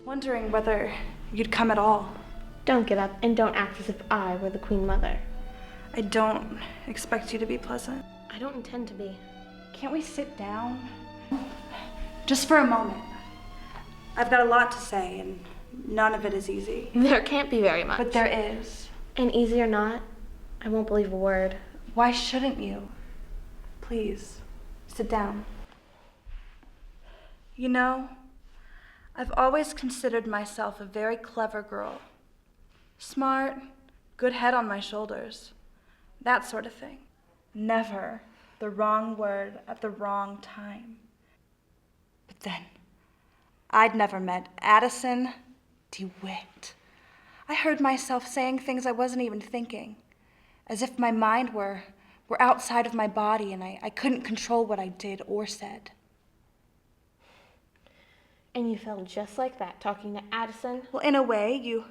Wondering whether you'd come at all. Don't get up and don't act as if I were the Queen Mother. I don't expect you to be pleasant. I don't intend to be. Can't we sit down? Just for a moment. I've got a lot to say, and none of it is easy. There can't be very much. But there is. And easy or not, I won't believe a word. Why shouldn't you? Please, sit down. You know, I've always considered myself a very clever girl. Smart, good head on my shoulders, that sort of thing. Never the wrong word at the wrong time. But then, I'd never met Addison DeWitt. I heard myself saying things I wasn't even thinking, as if my mind were outside of my body and I couldn't control what I did or said. And you felt just like that talking to Addison? Well, in a way, you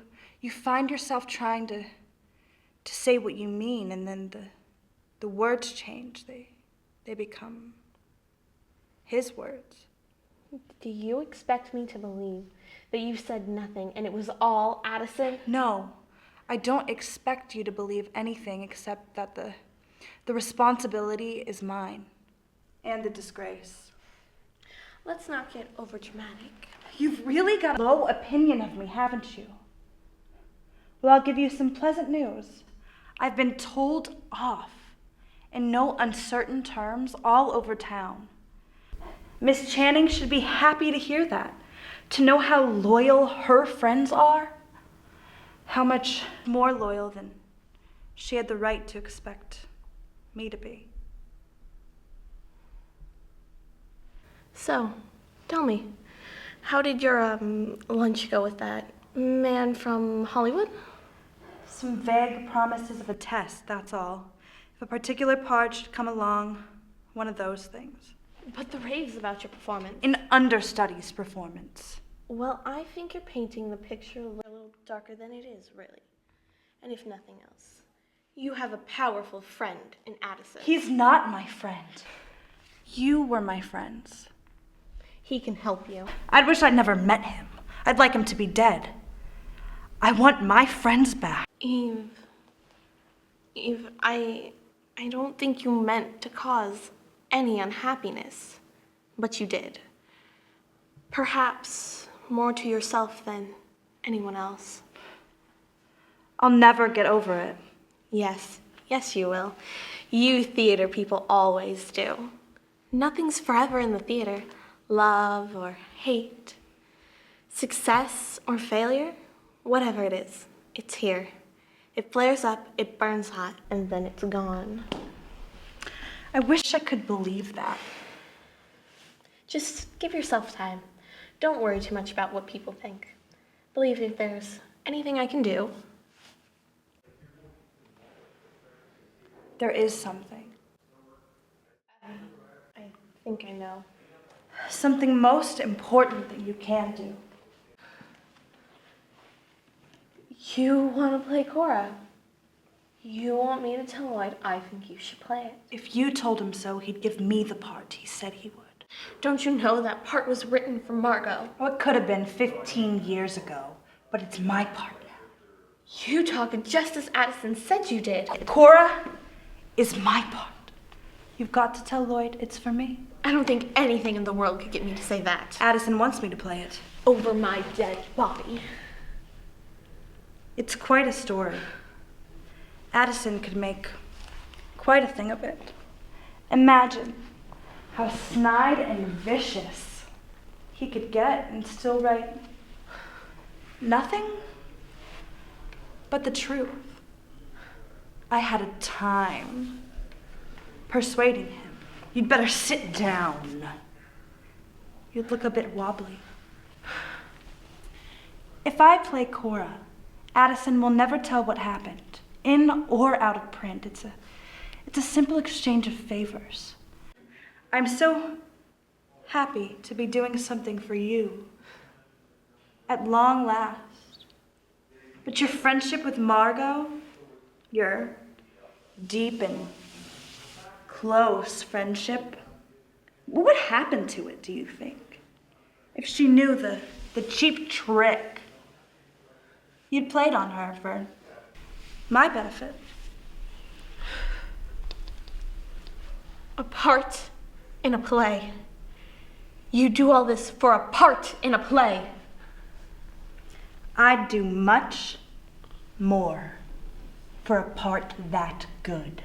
find yourself trying to say what you mean, and then the words change. They become his words. Do you expect me to believe that you said nothing and it was all Addison? No, I don't expect you to believe anything except that the responsibility is mine, and the disgrace. Let's not get overdramatic. You've really got a low opinion of me, haven't you? Well, I'll give you some pleasant news. I've been told off in no uncertain terms all over town. Miss Channing should be happy to hear that, to know how loyal her friends are, how much more loyal than she had the right to expect me to be. So, tell me, how did your lunch go with that man from Hollywood? Some vague promises of a test, that's all. If a particular part should come along, one of those things. But the raves about your performance. An understudy's performance. Well, I think you're painting the picture a little darker than it is, really. And if nothing else, you have a powerful friend in Addison. He's not my friend. You were my friends. He can help you. I'd wish I'd never met him. I'd like him to be dead. I want my friends back. Eve, I don't think you meant to cause any unhappiness, but you did. Perhaps more to yourself than anyone else. I'll never get over it. Yes, you will. You theater people always do. Nothing's forever in the theater. Love or hate, success or failure, whatever it is, it's here. It flares up, it burns hot, and then it's gone. I wish I could believe that. Just give yourself time. Don't worry too much about what people think. Believe if there's anything I can do. There is something. I think I know. Something most important that you can do. You want to play Cora. You want me to tell Lloyd I think you should play it. If you told him so, he'd give me the part he said he would. Don't you know that part was written for Margot? Well, it could have been 15 years ago, but it's my part now. You talk just as Addison said you did. Cora is my part. You've got to tell Lloyd it's for me. I don't think anything in the world could get me to say that. Addison wants me to play it. Over my dead body. It's quite a story. Addison could make quite a thing of it. Imagine how snide and vicious he could get and still write nothing but the truth. I had a time persuading him. You'd better sit down. You'd look a bit wobbly. If I play Cora, Addison will never tell what happened, in or out of print. It's a simple exchange of favors. I'm so happy to be doing something for you at long last. But your friendship with Margot, your deep and close friendship, what would happen to it, do you think? If she knew the The cheap trick. You'd played on her for my benefit. A part in a play. You do all this for a part in a play. I'd do much more for a part that good.